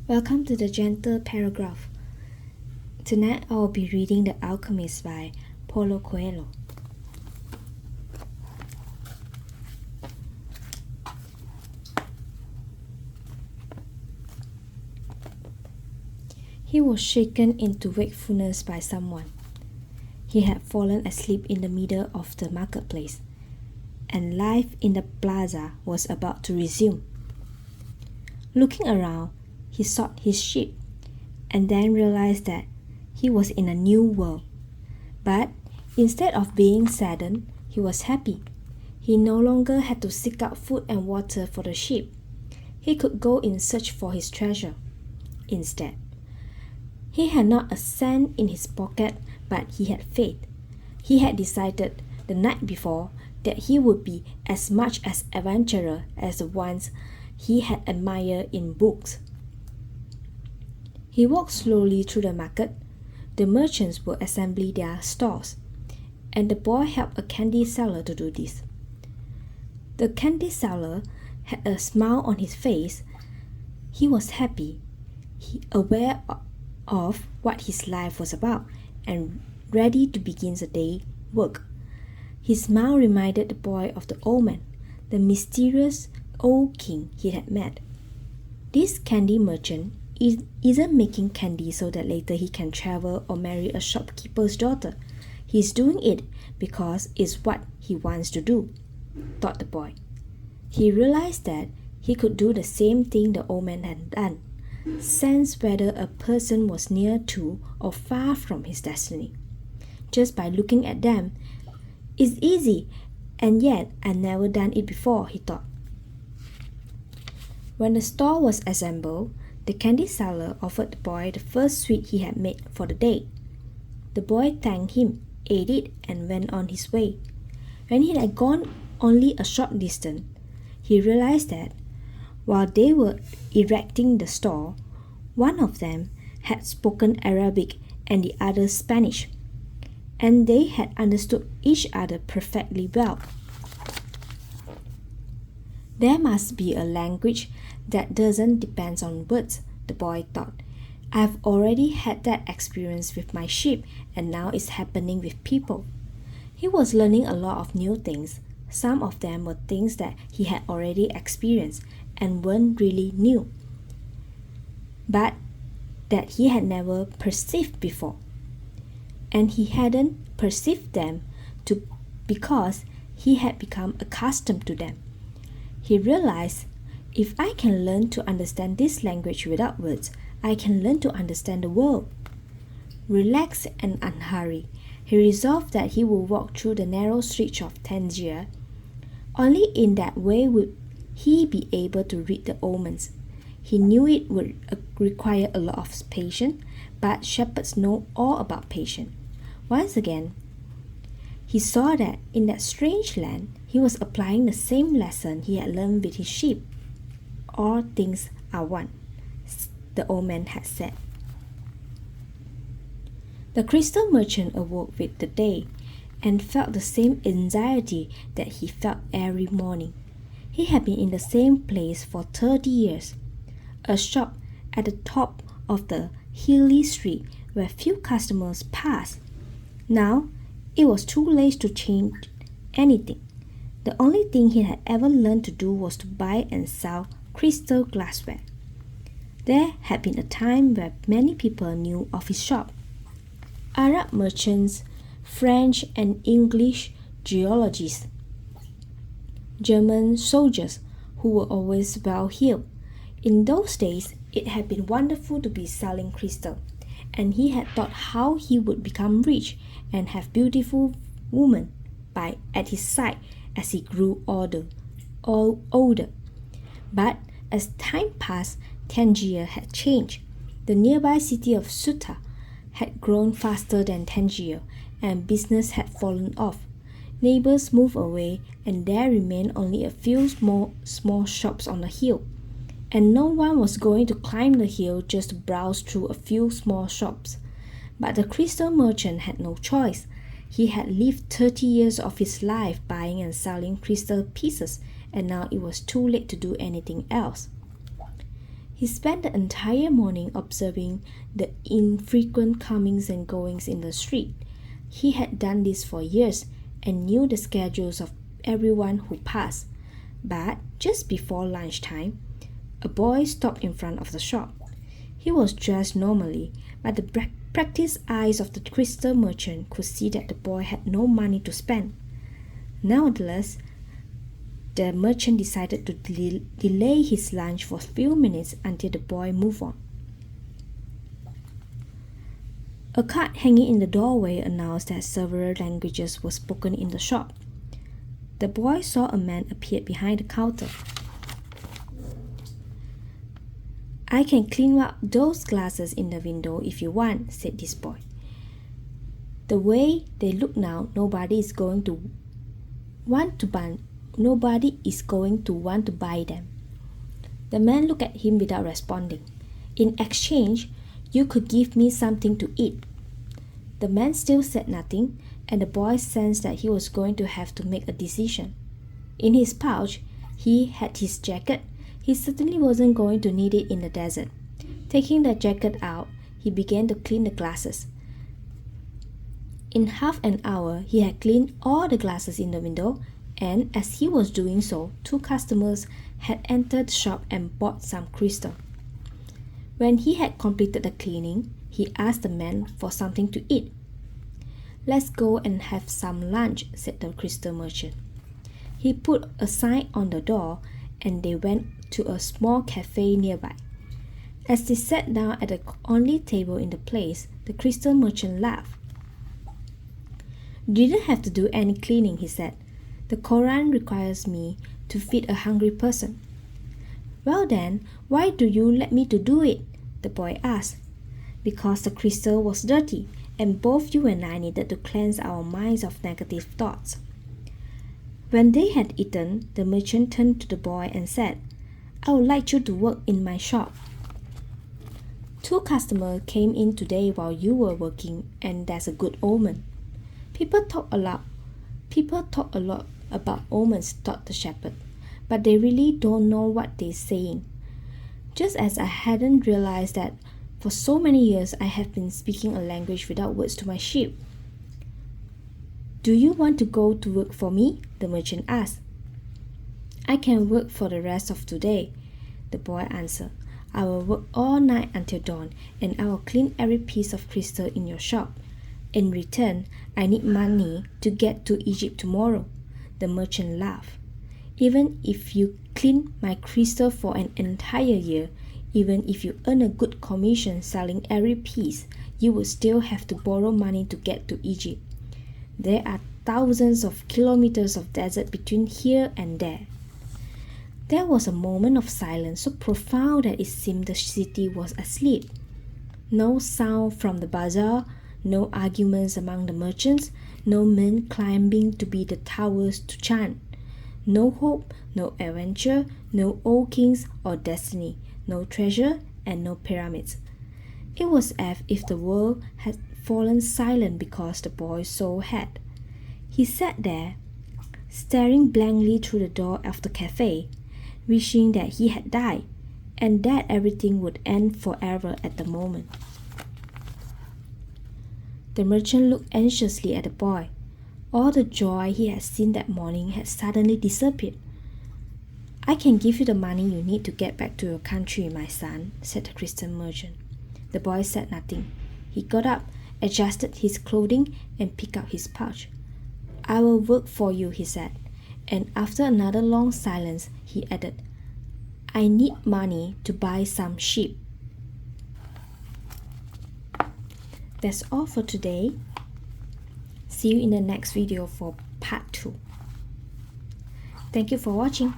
Welcome to the Gentle Paragraph. Tonight I will be reading The Alchemist by Paulo Coehlo. He was shaken into wakefulness by someone. He had fallen asleep in the middle of the marketplace, and life in the plaza was about to resume. Looking around, he sought his sheep, and then realized that he was in a new world. But instead of being saddened, he was happy. He no longer had to seek out food and water for the sheep. He could go in search for his treasure. Instead, he had not a cent in his pocket, but he had faith. He had decided the night before that he would be as much an adventurer as the ones he had admired in books. He walked slowly through the market. The merchants were assembling their stores, and the boy helped a candy seller to do this. The candy seller had a smile on his face. He was happy, aware of what his life was about, and ready to begin the day's work. His smile reminded the boy of the old man, the mysterious old king he had met. This candy merchant isn't making candy so that later he can travel or marry a shopkeeper's daughter. He's doing it because it's what he wants to do, thought the boy. He realized that he could do the same thing the old man had done, sense whether a person was near to or far from his destiny. Just by looking at them, it's easy, and yet I've never done it before, he thought. When the store was assembled, the candy seller offered the boy the first sweet he had made for the day. The boy thanked him, ate it, and went on his way. When he had gone only a short distance, he realized that while they were erecting the store, one of them had spoken Arabic and the other Spanish, and they had understood each other perfectly well. There must be a language that doesn't depend on words, the boy thought. I've already had that experience with my sheep, and now it's happening with people. He was learning a lot of new things. Some of them were things that he had already experienced and weren't really new, but that he had never perceived before. And he hadn't perceived them because he had become accustomed to them. He realized, if I can learn to understand this language without words, I can learn to understand the world. Relaxed and unhurried, he resolved that he would walk through the narrow streets of Tangier. Only in that way would he be able to read the omens. He knew it would require a lot of patience, but shepherds know all about patience. Once again, he saw that in that strange land, he was applying the same lesson he had learned with his sheep. All things are one, the old man had said. The crystal merchant awoke with the day and felt the same anxiety that he felt every morning. He had been in the same place for 30 years, a shop at the top of the hilly street where few customers passed. Now, it was too late to change anything. The only thing he had ever learned to do was to buy and sell crystal glassware. There had been a time where many people knew of his shop. Arab merchants, French and English geologists, German soldiers who were always well-heeled. In those days, it had been wonderful to be selling crystal, and he had thought how he would become rich and have beautiful women at his side as he grew older. But as time passed, Tangier had changed. The nearby city of Ceuta had grown faster than Tangier, and business had fallen off. Neighbors moved away, and there remained only a few small shops on the hill. And no one was going to climb the hill just to browse through a few small shops. But the crystal merchant had no choice. He had lived 30 years of his life buying and selling crystal pieces, and now it was too late to do anything else. He spent the entire morning observing the infrequent comings and goings in the street. He had done this for years and knew the schedules of everyone who passed. But just before lunchtime, a boy stopped in front of the shop. He was dressed normally, but the practiced eyes of the crystal merchant could see that the boy had no money to spend. Nevertheless, the merchant decided to delay his lunch for a few minutes until the boy moved on. A card hanging in the doorway announced that several languages were spoken in the shop. The boy saw a man appear behind the counter. "I can clean up those glasses in the window if you want," said this boy. "The way they look now, nobody is going to want to buy them." The man looked at him without responding. "In exchange, you could give me something to eat." The man still said nothing, and the boy sensed that he was going to have to make a decision. In his pouch, he had his jacket. He certainly wasn't going to need it in the desert. Taking the jacket out, he began to clean the glasses. In half an hour, he had cleaned all the glasses in the window, and as he was doing so, 2 customers had entered the shop and bought some crystal. When he had completed the cleaning, he asked the man for something to eat. "Let's go and have some lunch," said the crystal merchant. He put a sign on the door, and they went to a small cafe nearby. As they sat down at the only table in the place, the crystal merchant laughed. "You didn't have to do any cleaning," he said. "The Quran requires me to feed a hungry person." "Well then, why do you let me to do it?" the boy asked. "Because the crystal was dirty, and both you and I needed to cleanse our minds of negative thoughts." When they had eaten, the merchant turned to the boy and said, "I would like you to work in my shop. 2 customers came in today while you were working, and that's a good omen." People talk a lot about omens, thought the shepherd, but they really don't know what they're saying. Just as I hadn't realized that for so many years I have been speaking a language without words to my sheep. "Do you want to go to work for me?" the merchant asked. "I can work for the rest of today," the boy answered. "I will work all night until dawn, and I will clean every piece of crystal in your shop. In return, I need money to get to Egypt tomorrow." The merchant laughed. "Even if you clean my crystal for an entire year, even if you earn a good commission selling every piece, you would still have to borrow money to get to Egypt. There are thousands of kilometers of desert between here and there." There was a moment of silence so profound that it seemed the city was asleep. No sound from the bazaar, no arguments among the merchants, no men climbing to be the towers to chant. No hope, no adventure, no old kings or destiny, no treasure and no pyramids. It was as if the world had fallen silent because the boy's soul had. He sat there, staring blankly through the door of the cafe, wishing that he had died, and that everything would end forever at the moment. The merchant looked anxiously at the boy. All the joy he had seen that morning had suddenly disappeared. "I can give you the money you need to get back to your country, my son," said the Christian merchant. The boy said nothing. He got up, adjusted his clothing, and picked up his pouch. "I will work for you," he said, and after another long silence, he added, "I need money to buy some sheep." That's all for today. See you in the next video for part 2. Thank you for watching.